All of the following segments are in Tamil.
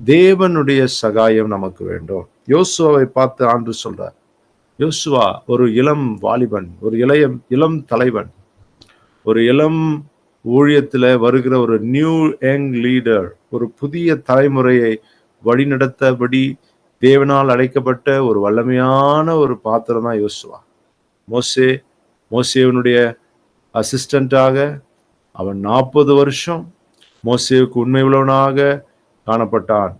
தேவனுடைய சகாயம் நமக்கு வேண்டும். யோசுவாவை பார்த்து ஆண்டு சொல்றார். யோசுவா ஒரு இளம் வாலிபன், ஒரு இளம் தலைவன், ஒரு இளம் ஊழியத்துல வருகிற ஒரு நியூ யங் லீடர், ஒரு புதிய தலைமுறையை வழிநடத்தபடி தேவனால் அழைக்கப்பட்ட ஒரு வல்லமையான ஒரு பாத்திரம் தான் யோசுவா. மோசேவனுடைய அசிஸ்டண்டாக அவன் 40 வருஷம் மோசேவுக்கு உண்மை உள்ளவனாக காணப்பட்டான்.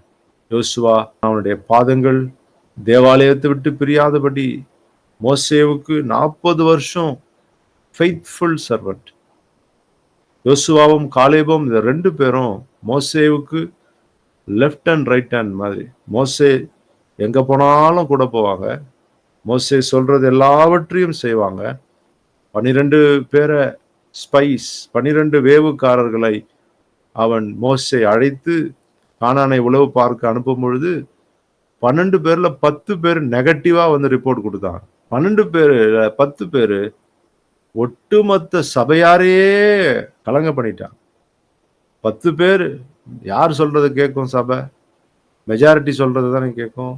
யோசுவா அவனுடைய பாதங்கள் தேவாலயத்தை விட்டு பிரியாதபடி மோசேவுக்கு 40 வருஷம் ஃபெய்த்ஃபுல் சர்வன்ட். யோசுவாவும் காலேபும் இந்த 2 பேரும் மோசேவுக்கு லெஃப்ட் அண்ட் ரைட் ஹேண்ட் மாதிரி. மோசே எங்க போனாலும் கூட போவாங்க. மோசே சொல்றது எல்லாவற்றையும் செய்வாங்க. 12 பேரை ஸ்பைஸ், 12 வேவுக்காரர்களை அவன் மோசே அழைத்து கானானை உளவு பார்க்க அனுப்பும் பொழுது 12 பேர்ல 10 பேர் நெகட்டிவா வந்து ரிப்போர்ட் கொடுத்தாங்க. 12 பேர் 10 பேரு ஒட்டுமொத்த சபையாரையே கலங்க பண்ணிட்டான். 10 பேர் யார் சொல்றது கேட்கும்? சபை மெஜாரிட்டி சொல்றது தானே கேட்கும்.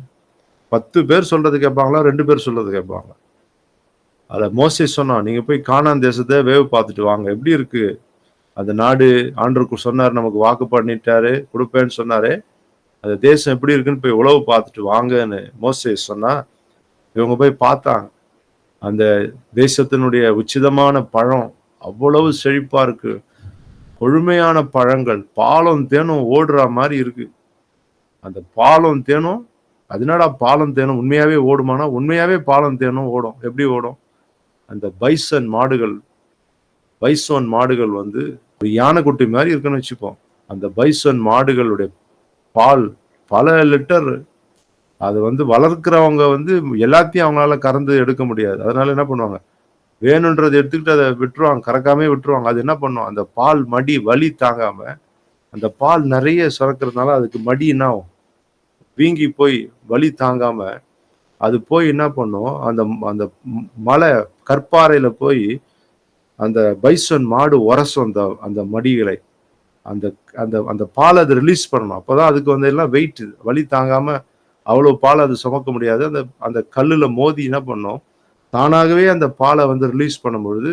10 பேர் சொல்றது கேட்பாங்களா, 2 பேர் சொல்றது கேட்பாங்களா? அதில் மோசே சொன்னான், நீங்க போய் கானான் தேசத்தை வேவு பார்த்துட்டு வாங்க, எப்படி இருக்கு அந்த நாடு. ஆண்டவருக்கு சொன்னார், நமக்கு வாக்கு பண்ணிட்டாரு, கொடுப்பேன்னு சொன்னாரு. அந்த தேசம் எப்படி இருக்குன்னு போய் உளவு பார்த்துட்டு வாங்கன்னு மோசே சொன்னா. இவங்க போய் பார்த்தாங்க. அந்த தேசத்தினுடைய உச்சிதமான பழம் அவ்வளவு செழிப்பா இருக்கு. கொழுமையான பழங்கள், பாலும் தேனும் ஓடுற மாதிரி இருக்கு. அந்த பாலும் தேனும், அதனால பாலும் தேனும் உண்மையாவே ஓடுமானா, உண்மையாவே பாலும் தேனும் ஓடும். எப்படி ஓடும்? அந்த பைசோன் மாடுகள் வந்து ஒரு யானைக்குட்டி மாதிரி இருக்குன்னு வச்சுப்போம். அந்த பைசோன் மாடுகளுடைய பால் பல லிட்டர். அது வந்து வளர்க்கிறவங்க வந்து எல்லாத்தையும் அவங்களால கறந்து எடுக்க முடியாது. அதனால என்ன பண்ணுவாங்க, வேணுன்றதை எடுத்துக்கிட்டு அதை விட்டுருவாங்க, கறக்காமே விட்டுருவாங்க. அது என்ன பண்ணும், அந்த பால் மடி வலி தாங்காம, அந்த பால் நிறைய சுரக்கிறதுனால அதுக்கு மடி என்ன ஆகும், வீங்கி போய் வலி தாங்காம அது போய் என்ன பண்ணும், அந்த அந்த மலை கற்பாறையில போய் அந்த பைசன் மாடு உரசும் அந்த மடிகளை. அந்த அந்த அந்த பாலை அது ரிலீஸ் பண்ணணும். அப்போதான் அதுக்கு வந்து எல்லாம் வெயிட் வலி தாங்காம அவ்வளவு பால் அது சுமக்க முடியாது. அந்த அந்த கல்லுல மோதி என்ன பண்ணும், தானாகவே அந்த பாலை வந்து ரிலீஸ் பண்ணும் பொழுது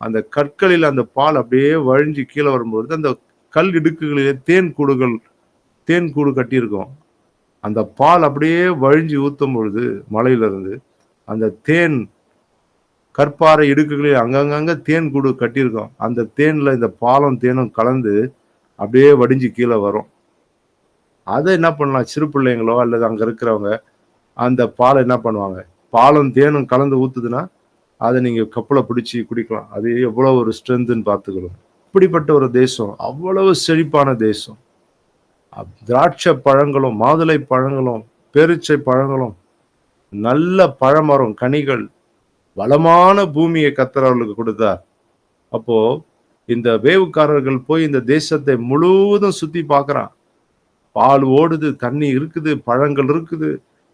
அந்த கற்களில் அந்த பால் அப்படியே வழிஞ்சு கீழே வரும்பொழுது அந்த கல் இடுக்குகளிலே தேன் கூடு கட்டியிருக்கும். அந்த பால் அப்படியே வழிஞ்சு ஊத்தும் பொழுது மலையிலிருந்து அந்த தேன் கற்பாறை இடுக்குகளில் அங்கங்க தேன் கூடு கட்டியிருக்கும். அந்த தேன்ல இந்த பாலும் தேனும் கலந்து அப்படியே வடிஞ்சு கீழே வரும். அதை என்ன பண்ணலாம், சிறு பிள்ளைங்களோ அல்லது அங்க இருக்கிறவங்க அந்த பாலை என்ன பண்ணுவாங்க, பாலும் தேனும் கலந்து ஊத்துதுன்னா அதை நீங்க கப்பலை பிடிச்சி குடிக்கலாம். அது எவ்வளவு ஒரு ஸ்ட்ரென்த்ன்னு பார்த்துக்கணும். இப்படிப்பட்ட ஒரு தேசம், அவ்வளவு செழிப்பான தேசம். திராட்சை பழங்களும் மாதுளை பழங்களும் பேரிச்சை பழங்களும் நல்ல பழமரம் கனிகள், வளமான பூமியை கர்த்தர் அவர்களுக்கு கொடுத்தார். அப்போ இந்த வேவுக்காரர்கள் போய் இந்த தேசத்தை முழுவதும் சுத்தி பார்க்கறான். பால் ஓடுது, தண்ணி இருக்குது, பழங்கள் இருக்குது.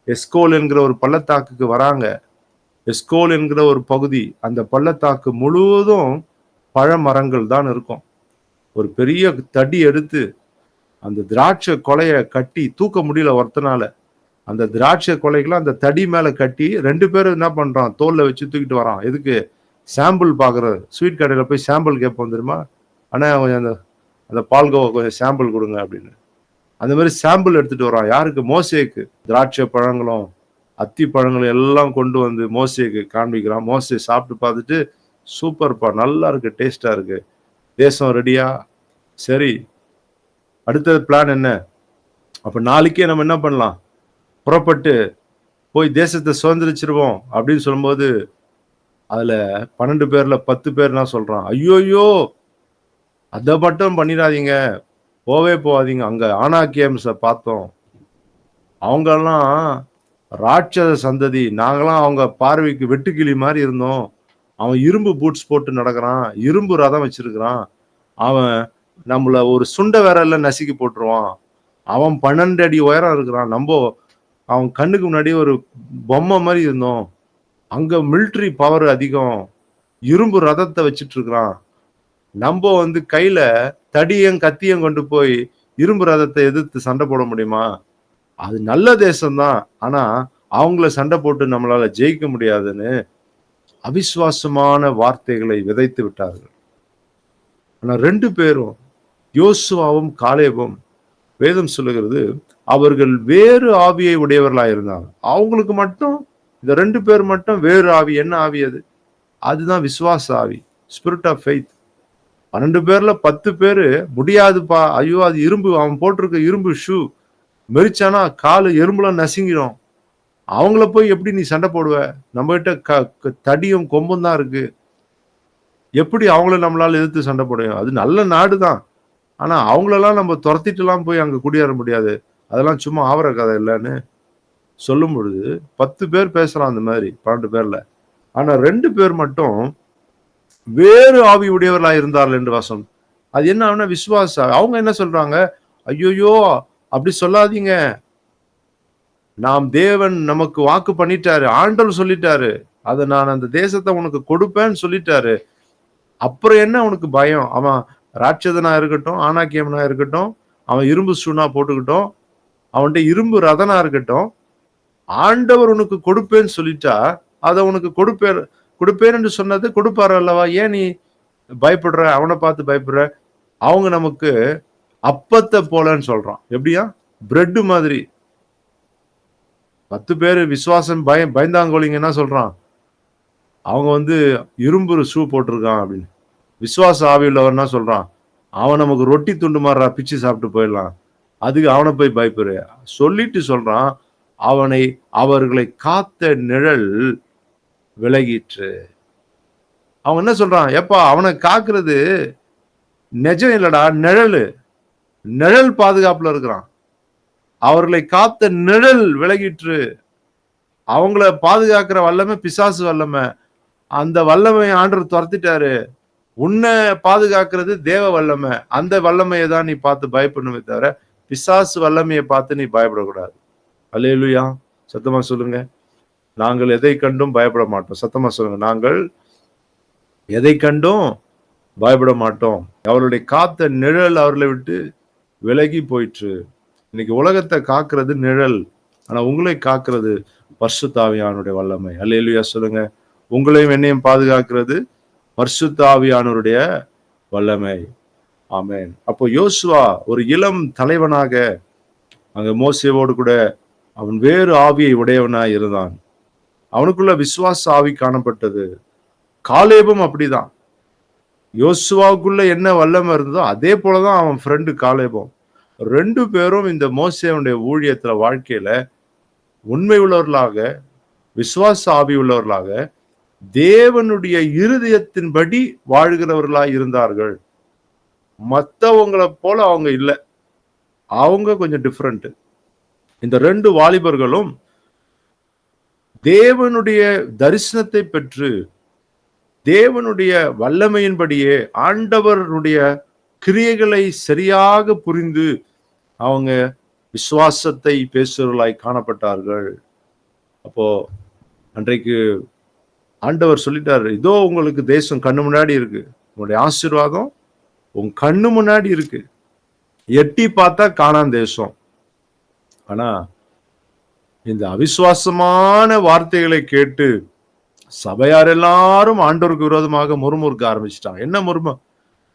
எஸ்கோல் என்கிற ஒரு பள்ளத்தாக்குக்கு வராங்க. எஸ்கோல் என்கிற ஒரு பகுதி, அந்த பள்ளத்தாக்கு முழுவதும் பழமரங்கள் தான் இருக்கும். ஒரு பெரிய தடி எடுத்து அந்த திராட்சை கொலைய கட்டி தூக்க முடியல ஒருத்தனால. அந்த திராட்சை கொலைகளை அந்த தடி மேல கட்டி 2 பேரும் என்ன பண்றான், தோல்ல வச்சு தூக்கிட்டு வரான். எதுக்கு? சாம்பிள் பாக்குறது. ஸ்வீட் கடையில போய் சாம்பிள் கேட்போம் தெரியுமா, ஆனா கொஞ்சம் அந்த பால்கோவா கொஞ்சம் சாம்பிள் கொடுங்க அப்படின்னு. அந்த மாதிரி சாம்பிள் எடுத்துட்டு வரான். யாருக்கு? மோசேக்கு. திராட்சை பழங்களும் அத்தி பழங்களும் எல்லாம் கொண்டு வந்து மோசேக்கு காண்பிக்கிறான். மோசே சாப்பிட்டு பார்த்துட்டு, சூப்பர்ப்பா, நல்லா இருக்கு, டேஸ்டா இருக்கு, தேசம் ரெடியா? சரி, அடுத்தது பிளான் என்ன? அப்ப நாளைக்கே நம்ம என்ன பண்ணலாம், புறப்பட்டு போய் தேசத்தை சுதந்திரிச்சிருவோம் அப்படின்னு சொல்லும்போது அதுல 12 பேர்ல 10 பேர் என்ன சொல்றான், ஐயோ அதை மட்டும் பண்ணிடாதீங்க, போகாதீங்க. அங்க ஆனாக்கியம்ஸ பார்த்தோம், அவங்கெல்லாம் ராட்சத சந்ததி, நாங்களாம் அவங்க பார்வைக்கு வெட்டுக்கிளி மாதிரி இருந்தோம். அவன் இரும்பு பூட்ஸ் போட்டு நடக்கிறான், இரும்பு ரதம் வச்சிருக்கிறான், அவன் நம்மள ஒரு சுண்ட விரல்ல நசுக்கி போட்டுருவான், அவன் 12 அடி உயரம் இருக்கிறான், அவன் கண்ணுக்கு முன்னாடி ஒரு பொம்மை மாதிரி இருந்தோம், அங்க மிலிட்ரி பவர் அதிகம், இரும்பு ரதத்தை வச்சிட்டு இருக்கிறான், நம்ம வந்து கையில தடியும் கத்தியும் கொண்டு போய் இரும்பு ரதத்தை எதிர்த்து சண்டை போட முடியுமா? அது நல்ல தேசம்தான். ஆனா அவங்கள சண்டை போட்டு நம்மளால ஜெயிக்க முடியாதுன்னு அவிசுவாசமான வார்த்தைகளை விதைத்து விட்டார்கள். ஆனா 2 பேரும், யோசுவாவும் காலேபும், வேதம் சொல்லுகிறது அவர்கள் வேறு ஆவியை உடையவர்களாக இருந்தாங்க. அவங்களுக்கு மட்டும் இந்த 2 பேர் மட்டும் வேறு ஆவி. என்ன ஆவி அது? அதுதான் விசுவாச ஆவி, ஸ்பிரிட் ஆஃப் ஃபெய்த். 12 பேர்ல 10 பேரு முடியாதுப்பா, ஐயோ அது இரும்பு, அவன் போட்டிருக்க இரும்பு ஷூ மெரிச்சானா காலு எறும்புல நசுங்கிடும், அவங்கள போய் எப்படி நீ சண்டை போடுவ? நம்ம கிட்ட தடியும் கொம்பும் தான் இருக்கு, எப்படி அவங்கள நம்மளால எதிர்த்து சண்டை போடுவோம்? அது நல்ல நாடு தான், ஆனா அவங்களெல்லாம் நம்ம துரத்திட்டுலாம் போய் அங்க குடியேற முடியாது, அதெல்லாம் சும்மா ஆவற கதை இல்லைன்னு சொல்லும் பொழுது 10 பேர் பேசுறான் அந்த மாதிரி 12 பேர்ல. ஆனா 2 பேர் மட்டும் வேறு ஆவி உடையவர்களாக இருந்தார்கள் என்று வசனம். அது என்ன ஆகுனா விசுவாச. அவங்க என்ன சொல்றாங்க? ஐயோயோ அப்படி சொல்லாதீங்க, நாம் தேவன் நமக்கு வாக்கு பண்ணிட்டாரு, ஆண்டவர் சொல்லிட்டாரு, அதை நான் அந்த தேசத்தை உனக்கு கொடுப்பேன்னு சொல்லிட்டாரு, அப்புறம் என்ன உனக்கு பயம்? அவன் ராட்சதனா இருக்கட்டும், ஆனாக்கியமனா இருக்கட்டும், அவன் இரும்பு சூனா போட்டுக்கிட்டோம், அவன்கிட்ட இரும்பு ரதனா இருக்கட்டும், ஆண்டவர் உனக்கு கொடுப்பேன்னு சொல்லிட்டா அதை உனக்கு கொடுப்பேன் என்று சொன்னது கொடுப்பாரு அல்லவா? ஏன் நீ பயப்படுற? அவனை பார்த்து பயப்படுற? அவங்க நமக்கு அப்பத்தை போலன்னு சொல்றான். எப்படியா? பிரெட் மாதிரி. 10 பேர் விசுவாசம் பயந்தாங்கோலிங்க என்ன சொல்றான்? அவங்க இரும்பு ஷூ போட்டிருக்கான் அப்படின்னு. விசுவாச ஆவியுள்ளவர் என்ன சொல்றான்? அவன் நமக்கு ரொட்டி துண்டு மாறா, பிச்சு சாப்பிட்டு போயிடலாம், அதுக்கு அவனை போய் பயப்படுற சொல்லிட்டு சொல்றான், அவர்களை காத்த நிழல் விலகிற்று. அவங்க என்ன சொல்றான்? எப்பா அவனை காக்குறது நிஜம் இல்லடா, நிழல் பாதுகாப்புல இருக்கிறான், அவர்களை காத்த நிழல் விலகிற்று. அவங்கள பாதுகாக்கிற வல்லமை பிசாசு வல்லமை, அந்த வல்லமை ஆண்டவர் துரத்திட்டாரு. உன்னை பாதுகாக்கிறது தேவ வல்லமை, அந்த வல்லமையை தான் நீ பார்த்து பயப்படணுமே தவிர பிசாசு வல்லமையை பார்த்து நீ பயப்படக்கூடாது. அல்லேலூயா, சத்தமா சொல்லுங்க. நாங்கள் எதை கண்டும் பயப்பட மாட்டோம். சத்தமா சொல்லுங்க. நாங்கள் எதை கண்டும் பயப்பட மாட்டோம். அவருடைய காத்த நிழல் அவர்களை விட்டு விலகி போயிற்று. இன்னைக்கு உலகத்தை காக்கிறது நிழல், ஆனா உங்களை காக்கிறது பரிசுத்த ஆவியானவருடைய வல்லமை. அல்லேலூயா சொல்லுங்க. உங்களையும் என்னையும் பாதுகாக்கிறது பரிசுத்த ஆவியானவருடைய வல்லமை. ஆமென். அப்போ யோசுவா ஒரு இளம் தலைவனாக அங்க மோசேவோடு கூட அவன் வேறு ஆவியை உடையவனாய் இருந்தான். அவனுக்குள்ள விசுவாச ஆவி காணப்பட்டது. காலேபும் அப்படிதான். யோசுவாவுக்குள்ள என்ன வல்லமை இருந்ததோ அதே போலதான் அவன் ஃப்ரெண்டு காலேபும். 2 பேரும் இந்த மோசேவுடைய ஊழியத்துல வாழ்க்கையில உண்மை உள்ளவர்களாக, விசுவாச ஆவி உள்ளவர்களாக, தேவனுடைய இருதயத்தின்படி வாழ்கிறவர்களாய் இருந்தார்கள். மற்றவங்களை போல அவங்க இல்லை, அவங்க கொஞ்சம் டிஃபரெண்ட். இந்த 2 வாலிபர்களும் தேவனுடைய தரிசனத்தை பெற்று தேவனுடைய வல்லமையின்படியே ஆண்டவருடைய கிரியைகளை சரியாக புரிந்து அவங்க விசுவாசத்தை பேசுகிறவர்களாய் காணப்பட்டார்கள். அப்போ அன்றைக்கு ஆண்டவர் சொல்லிட்டாரு, இதோ உங்களுக்கு தேசம் கண்ணு முன்னாடி இருக்கு, உங்களுடைய ஆசீர்வாதம் உங்க கண்ணு முன்னாடி இருக்கு, எட்டி பார்த்தா காணான் தேசம். ஆனா இந்த அவிசுவாசமான வார்த்தைகளை கேட்டு சபையார் எல்லாரும் ஆண்டவருக்கு விரோதமாக முறுமுறுக்க ஆரம்பிச்சிட்டாங்க. என்ன முறுமு?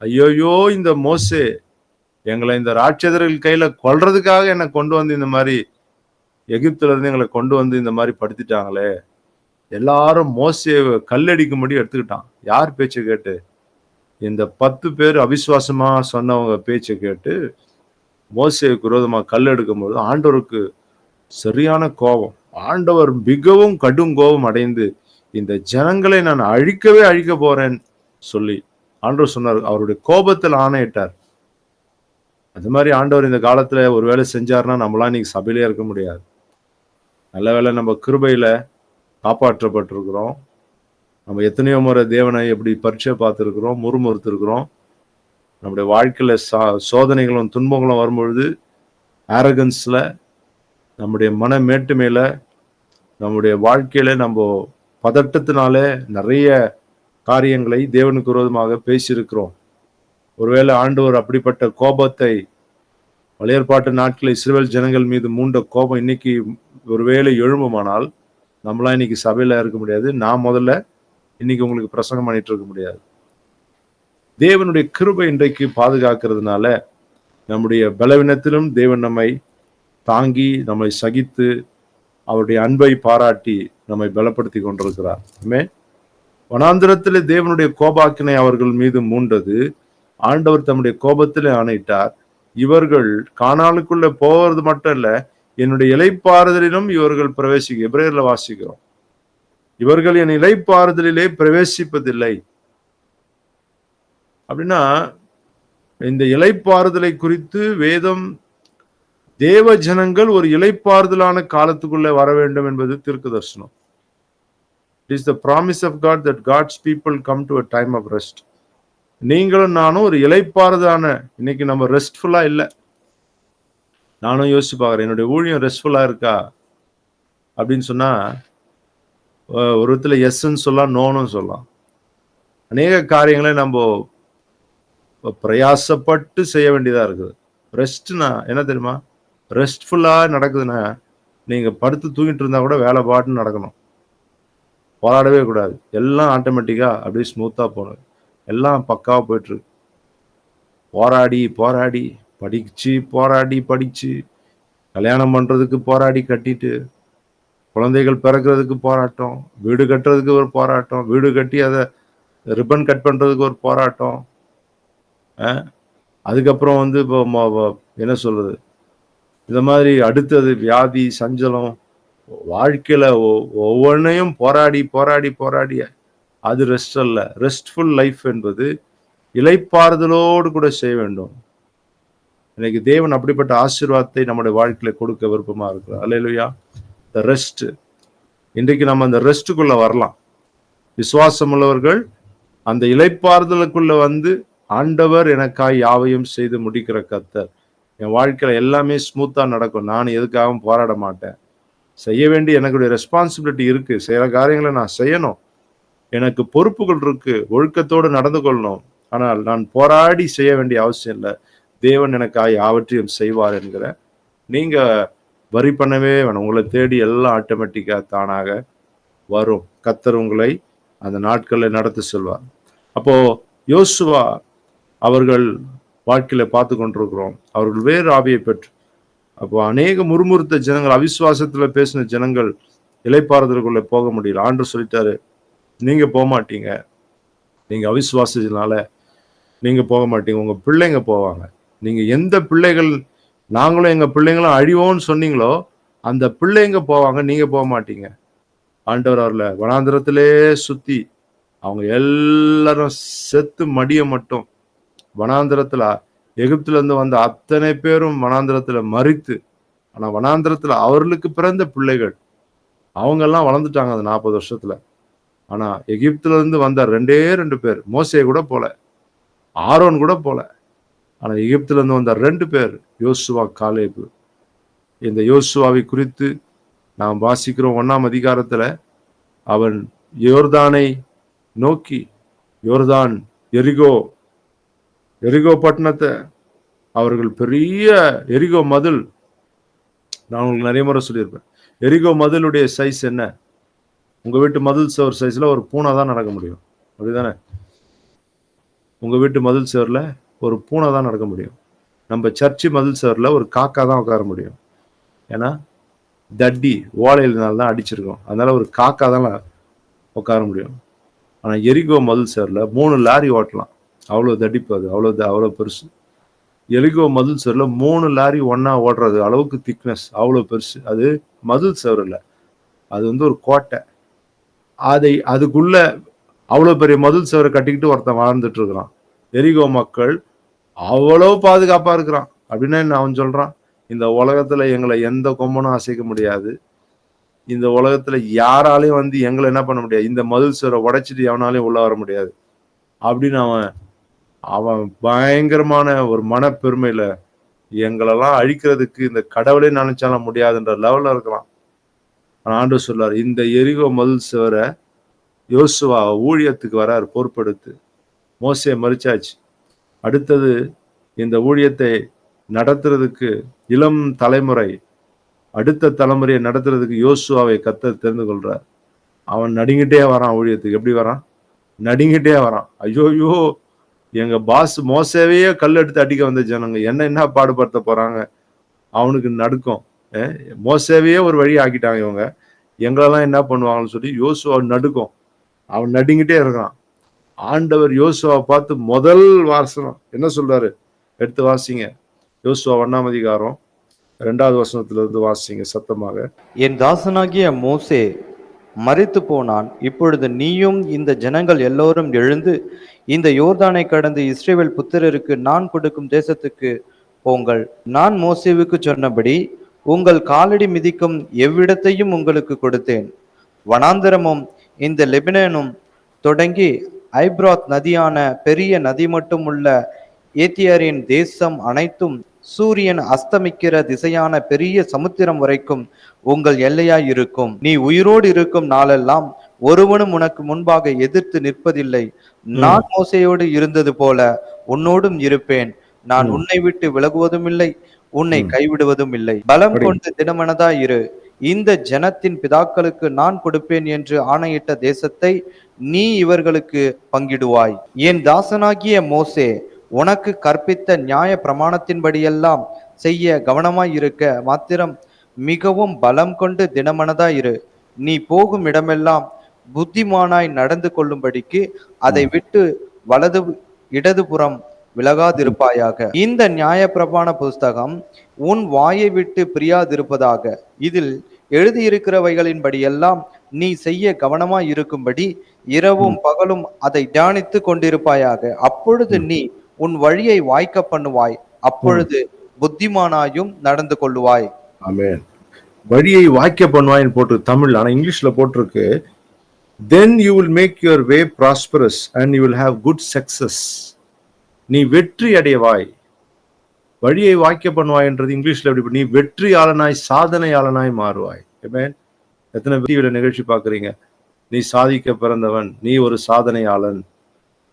ஐயோயோ இந்த மோசே எங்களை இந்த ராட்சதர்கள் கையில கொல்றதுக்காக என்னை கொண்டு வந்து இந்த மாதிரி எகிப்துல இருந்து எங்களை கொண்டு வந்து இந்த மாதிரி படுத்திட்டாங்களே. எல்லாரும் மோசே கல்லடிக்கும்படி எடுத்துக்கிட்டான். யார் பேச்சை கேட்டு? இந்த 10 பேர் அவிசுவாசமா சொன்னவங்க பேச்சை கேட்டு மோசேவுக்கு விரோதமா கல் எடுக்கும்போது ஆண்டவருக்கு சரியான கோபம். ஆண்டவர் மிகவும் கடும் கோபம் அடைந்து இந்த ஜனங்களை நான் அழிக்க போறேன் சொல்லி ஆண்டவர் சொன்னார். அவருடைய கோபத்தில் ஆணையிட்டார். அது மாதிரி ஆண்டவர் இந்த காலத்துல ஒரு வேலை செஞ்சாருன்னா நம்மளாம் இன்னைக்கு சபையிலே இருக்க முடியாது. நல்ல வேலை நம்ம கிருபையில காப்பாற்றப்பட்டிருக்கிறோம். நம்ம எத்தனையோ முறை தேவனை எப்படி பரீட்சை பார்த்துருக்கிறோம், முறுமுறுத்திருக்கிறோம். நம்முடைய வாழ்க்கையில சோதனைகளும் துன்பங்களும் வரும்பொழுது ஆரகன்ஸ்ல, நம்முடைய மன மேட்டுமையில, நம்முடைய வாழ்க்கையில நம்ம பதட்டத்தினாலே நிறைய காரியங்களை தேவனுக்கு விரோதமாக பேசியிருக்கிறோம். ஒருவேளை ஆண்டவர் அப்படிப்பட்ட கோபத்தை பழைய ஏற்பாட்டு நாட்களில் இஸ்ரவேல் ஜனங்கள் மீது மூண்ட கோபம் இன்னைக்கு ஒருவேளை எழும்புமானால் நம்மளாம் இன்னைக்கு சபையில இருக்க முடியாது. நான் முதல்ல இன்னைக்கு உங்களுக்கு பிரசங்கம் பண்ணிட்டு இருக்க முடியாது. தேவனுடைய கிருபை இன்றைக்கு பாதுகாக்கிறதுனால நம்முடைய பலவீனத்திலும் தேவன் நம்மை தாங்கி, நம்மை சகித்து, அவருடைய அன்பை பாராட்டி நம்மை பலப்படுத்தி கொண்டிருக்கிறார். ஆமென். வனாந்திரத்திலே தேவனுடைய கோபாக்கினை அவர்கள் மீது மூண்டது. ஆண்டவர் தம்முடைய கோபத்திலே ஆணையிட்டார். இவர்கள் கானானுக்குள்ள போவது மட்டும் இல்ல, என்னுடைய இளைப்பாறுதலிலும் இவர்கள் பிரவேசிக்க, எபிரேயர்ல வாசிக்கிறோம், இவர்கள் என் இளைப்பாறுதலிலே பிரவேசிப்பதில்லை. அப்படின்னா இந்த இளைப்பாறுதலை குறித்து வேதம் தேவ ஜனங்கள் ஒரு இளைப்பாறுதலான காலத்துக்குள்ளே வர வேண்டும் என்பது தீர்க்கதரிசனம். It is the promise of God that God's people come to a time of rest. நீங்களும் நானும் ஒரு இளைப்பாறுதலான, இன்னைக்கு நம்ம ரெஸ்ட்ஃபுல்லா இல்லை. நானும் யோசிச்சு பார்க்குறேன், என்னுடைய ஊழியம் ரெஸ்ட்ஃபுல்லா இருக்கா அப்படின்னு சொன்னா ஒரு விதத்துல எஸ்ன்னு சொல்லலாம், நோன்னு சொல்லலாம். அநேக காரியங்களை நம்ம பிரயாசப்பட்டு செய்ய வேண்டியதா இருக்குது. ரெஸ்ட்னா என்ன தெரியுமா? ரெஸ்ட்ஃபுல்லா நடக்குதுன்னா நீங்க படுத்து தூங்கிட்டு இருந்தா கூட வேலை பாட்டுன்னு நடக்கணும், போராடவே கூடாது. எல்லாம் ஆட்டோமேட்டிக்கா அப்படியே ஸ்மூத்தா போகணும், எல்லாம் பக்காவா போயிட்டு இருக்கு. போராடி போராடி படிச்சு, போராடி படிச்சு, கல்யாணம் பண்றதுக்கு போராடி கட்டிட்டு, குழந்தைகள் பிறக்கிறதுக்கு போராட்டம், வீடு கட்டுறதுக்கு ஒரு போராட்டம், வீடு கட்டி அதை ரிப்பன் கட் பண்றதுக்கு ஒரு போராட்டம், அதுக்கப்புறம் வந்து இப்போ என்ன சொல்றது, இந்த மாதிரி அடுத்தது வியாதி, சஞ்சலம், வாழ்க்கையில ஒவ்வொன்றையும் போராடி போராடி போராடி, அது ரெஸ்ட் அல்ல. ரெஸ்ட்ஃபுல் லைஃப் என்பது இளைப்பாறுதலோடு கூட செய்ய வேண்டும். இன்னைக்கு தேவன் அப்படிப்பட்ட ஆசீர்வாதத்தை நம்முடைய வாழ்க்கையில கொடுக்க விருப்பமா இருக்கிறார். அல்லேலூயா. இந்த ரெஸ்ட், இன்றைக்கு நம்ம அந்த ரெஸ்ட்டுக்குள்ள வரலாம். விசுவாசம் உள்ளவர்கள் அந்த இளைப்பாறுதலுக்குள்ள வந்து, ஆண்டவர் எனக்காய் யாவையும் செய்து முடிக்கிற கர்த்தர், என் வாழ்க்கையில எல்லாமே ஸ்மூத்தா நடக்கும், நான் எதுக்காகவும் போராட மாட்டேன், செய்ய வேண்டிய எனக்கு ரெஸ்பான்சிபிலிட்டி இருக்கு, சில காரியங்களை நான் செய்யணும், எனக்கு பொறுப்புகள் இருக்கு, ஒழுக்கத்தோடு நடந்து கொள்ளணும், ஆனால் நான் போராடி செய்ய வேண்டிய அவசியம் இல்லை, தேவன் எனக்காய் யாவற்றையும் செய்வார் என்கிற நீங்க வரி பண்ணவே வேணும். உங்களை தேடி எல்லாம் ஆட்டோமேட்டிக்கா தானாக வரும். கர்த்தர் உங்களை அந்த நாட்களில் நடத்தி செல்வார். அப்போ யோசுவா அவர்கள் வாழ்க்கையில பார்த்து கொண்டிருக்கிறோம், அவர்கள் வேறு ஆவியை பெற்று, அப்போ அநேக முறுமுறுத்த ஜனங்கள், அவிசுவாசத்துல பேசின ஜனங்கள் இளைப்பாறுதலுக்குள்ள போக முடியல. ஆண்டு சொல்லிட்டாரு, நீங்க போக மாட்டீங்க, நீங்க அவிசுவாசத்தினால நீங்க போக மாட்டீங்க, உங்க பிள்ளைங்க போவாங்க. நீங்க எந்த பிள்ளைகள், நாங்களும் எங்க பிள்ளைங்களும் அழிவோன்னு சொன்னீங்களோ அந்த பிள்ளைங்க போவாங்க, நீங்க போக மாட்டீங்க. ஆண்டவர் அவர்ல வனாந்திரத்திலே சுத்தி அவங்க எல்லாரும் செத்து மடிய மட்டும், வனாந்திரத்துல எகிப்துல இருந்து வந்த அத்தனை பேரும் வனாந்திரத்துல மரித்து, ஆனா வனாந்திரத்துல அவர்களுக்கு பிறந்த பிள்ளைகள் அவங்க எல்லாம் வளர்ந்துட்டாங்க அந்த 40 வருஷத்துல. ஆனா எகிப்துல இருந்து வந்த 2 பேர், மோசே கூட போல, ஆரோன் கூட போல, ஆனா எகிப்துல இருந்து வந்த 2 பேர், யோசுவா, காலேபு. இந்த யோசுவாவை குறித்து நாம் வாசிக்கிறோம் 1ஆம் அதிகாரத்துல, அவன் யோர்தானை நோக்கி, யோர்தான் எரிகோ பட்டணத்தை அவர்கள் பெரிய எரிகோ மதில், நான் உங்களுக்கு நிறைய முறை சொல்லியிருப்பேன், எரிகோ மதிலுடைய சைஸ் என்ன? உங்க வீட்டு மதில் சுவர் சைஸ்ல ஒரு பூனை தான் நடக்க முடியும், அப்படிதானே? உங்க வீட்டு மதில் சுவர்ல ஒரு பூனை தான் நடக்க முடியும். நம்ம சர்ச்சு மதில் சுவர்ல ஒரு காக்கா தான் உட்கார முடியும். ஏன்னா தட்டி ஓலையினால தான் அடிச்சிருக்கோம், அதனால ஒரு காக்கா தான் உட்கார முடியும். ஆனா எரிகோ மதில் சுவர்ல 3 லாரி ஓட்டலாம், அவ்வளவு தடிப்பு, அது அவ்வளவு பெருசு. எரிகோ மதில் சுவர்ல 3 லாரி ஒன்னா ஓடுறது அளவுக்கு திக்னஸ், அவ்வளவு பெருசு. அது மதில் சுவர் இல்ல, அது வந்து ஒரு கோட்டை. அதுக்குள்ள அவ்வளவு பெரிய மதில் சுவரை கட்டிக்கிட்டு ஒருத்தன் வாழ்ந்துட்டு இருக்கிறான். எரிகோ மக்கள் அவ்வளவு பாதுகாப்பா இருக்கிறான். அப்படின்னா என்ன அவன் சொல்றான்? இந்த உலகத்துல எங்களை எந்த கொம்பனும் அசைக்க முடியாது, இந்த உலகத்துல யாராலையும் வந்து எங்களை என்ன பண்ண முடியாது, இந்த மதில் சுவரை உடைச்சிட்டு எவனாலையும் உள்ள வர முடியாது அப்படின்னு அவன் பயங்கரமான ஒரு மனப்பெருமையில எங்களெல்லாம் அழிக்கிறதுக்கு இந்த கடவுளே நினைச்சாலும் முடியாதுன்ற லெவல்ல இருக்கிறான். ஆண்டவர் சொல்றாரு, இந்த எரிகோ மதில் சுவரை யோசுவா ஊழியத்துக்கு வராரு பொறுப்பெடுத்து. மோசே மரிச்சாச்சு, அடுத்தது இந்த ஊழியத்தை நடத்துறதுக்கு இளம் தலைமுறை, அடுத்த தலைமுறையை நடத்துறதுக்கு யோசுவாவை கர்த்தர் தெரிந்து கொள்றார். அவன் நடுங்கிட்டே வரான் ஊழியத்துக்கு. எப்படி வரான்? நடுங்கிட்டே வரான். ஐயோயோ, எங்க பாஸ் மோசேவையே கல் எடுத்து அடிக்க வந்த ஜனங்க என்ன பாடுபடுத்த போறாங்க. அவனுக்கு நடுக்கம். மோசேவையே ஒரு வழி ஆக்கிட்டாங்க இவங்க, எங்களெல்லாம் என்ன பண்ணுவாங்கன்னு சொல்லி யோசுவா நடுக்கம். அவன் நடுங்கிட்டே இருக்கான். ஆண்டவர் யோசுவாவை பார்த்து முதல் வாசனம் என்ன சொல்றாரு? எடுத்து வாசிங்க. யோசுவா 1ஆம் அதிகாரம் 2வது வசனத்திலிருந்து வாசிங்க சத்தமாக. என் தாசனாகிய மோசே மரித்து போனான். இப்பொழுது நீயும் இந்த ஜனங்கள் எல்லோரும் எழுந்து இந்த யோர்தானை கடந்து இஸ்ரவேல் புத்திரருக்கு நான் கொடுக்கும் தேசத்துக்கு போங்கள். நான் மோசேவுக்கு சொன்னபடி உங்கள் காலடி மிதிக்கும் எவ்விடத்தையும் உங்களுக்கு கொடுத்தேன். வனாந்தரமும் இந்த லெபனனும் தொடங்கி ஐப்ராத் நதியான பெரிய நதி மட்டும் உள்ள ஏத்தியரின் தேசம் அனைத்தும் சூரியன் அஸ்தமிக்கிற திசையான பெரிய சமுத்திரம் வரைக்கும் உங்கள் எல்லையாய் இருக்கும். நீ உயிரோடு இருக்கும் நாளெல்லாம் ஒருவனும் உனக்கு முன்பாக எதிர்த்து நிற்பதில்லை. நான் மோசேயோடு இருந்தது போல உன்னோடும் இருப்பேன். நான் உன்னை விட்டு விலகுவதும் இல்லை, உன்னை கைவிடுவதும் இல்லை. பலம் கொண்டு திடமனதாய் இரு. இந்த ஜனத்தின் பிதாக்களுக்கு நான் கொடுப்பேன் என்று ஆணையிட்ட தேசத்தை நீ இவர்களுக்கு பங்கிடுவாய். என் தாசனாகிய மோசே உனக்கு கற்பித்த நியாய பிரமாணத்தின்படியெல்லாம் செய்ய கவனமாய் இருக்க மாத்திரம் மிகவும் பலம் கொண்டு திடமனதாயிரு. நீ போகும் இடமெல்லாம் புத்திமானாய் நடந்து கொள்ளும்படிக்கு அதை விட்டு வலது இடதுபுறம் விலகாதிருப்பாயாக. இந்த நியாய பிரமாண புஸ்தகம் உன் வாயை விட்டு பிரியாதிருப்பதாக. இதில் எழுதியிருக்கிறவைகளின்படி எல்லாம் நீ செய்ய கவனமாய் இருக்கும்படி இரவும் பகலும் அதை தியானித்து கொண்டிருப்பாயாக. அப்பொழுது நீ உன் வழியை வாய்க்க பண்ணுவாய். அப்பொழுது புத்திமானாயும் நடந்து கொள்ளுவாய். ஆமென். வழியை வாய்க்க பண்ணுவாய்ன்னு போட்டு தமிழ், ஆனா இங்கிலீஷ்ல போட்டிருக்கு then you will make your way prosperous and you will have good success. நீ வெற்றி அடைவாய். வழியை வாய்க்க பண்ணுவாய் என்றது இங்கிலீஷ்ல எப்படி? நீ வெற்றியாளனாய் சாதனையாளனாய் மாறுவாய். ஆமென். எத்தனை பேர் நிகழ்ச்சி பார்க்குறீங்க? நீ சாதிக்க பிறந்தவன், நீ ஒரு சாதனையாளன்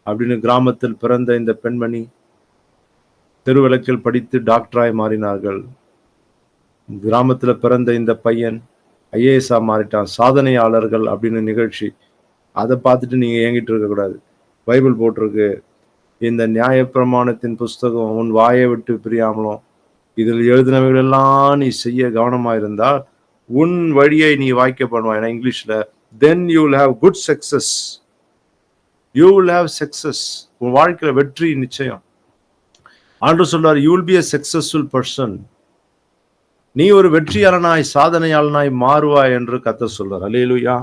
அப்படின்னு. கிராமத்தில் பிறந்த இந்த பெண்மணி தெருவிளக்கில் படித்து டாக்டராய் மாறினார்கள். கிராமத்துல பிறந்த இந்த பையன் ஐஏஎஸ்ஆ மாறிட்டான். சாதனையாளர்கள் அப்படின்னு நிகழ்ச்சி. அதை பார்த்துட்டு நீங்க ஏங்கிட்டு இருக்க கூடாது. பைபிள் போட்டிருக்கு, இந்த நியாயப்பிரமாணத்தின் புஸ்தகம் உன் வாயை விட்டு பிரியாமலும் இதில் எழுதினவைகள் எல்லாம் நீ செய்ய கவனமா இருந்தால் உன் வழியை நீ வாய்க்க பண்ணுவாய். இங்கிலீஷ்ல then you will have good success. You will have success. உன் வாழ்க்கையில வெற்றி நிச்சயம். ஆண்டவர் சொல்றார், you will be a successful person. நீ ஒரு வெற்றியாளனாய் சாதனையாளனாய் மாறுவாய் என்று கர்த்தர் சொல்றார். அல்லேலூயா.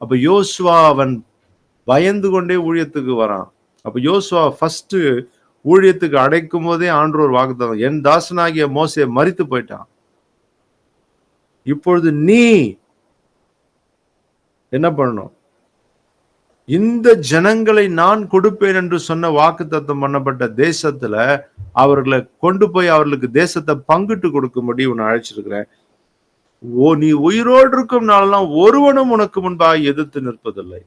அப்ப யோசுவா அவன் பயந்து கொண்டே ஊழியத்துக்கு வரான். அப்ப யோசுவா ஃபர்ஸ்ட் ஊழியத்துக்கு அடைக்கும் போதே ஆண்டவர் வாக்குத்தத்தம், என் தாசனாகிய மோசே மரித்து போயிட்டான், இப்பொழுது நீ என்ன பண்ணணும்? இந்த ஜனங்களை நான் கொடுப்பேன் என்று சொன்ன வாக்குத்தத்தம் பண்ணப்பட்ட தேசத்துல அவர்களை கொண்டு போய் அவர்களுக்கு தேசத்தை பங்கிட்டு கொடுக்கும்படி உன்னை அழைச்சிருக்கிறேன். நீ உயிரோடு இருக்கும் நாளெல்லாம் ஒருவனும் உனக்கு முன்பாக எதிர்த்து நிற்பதில்லை.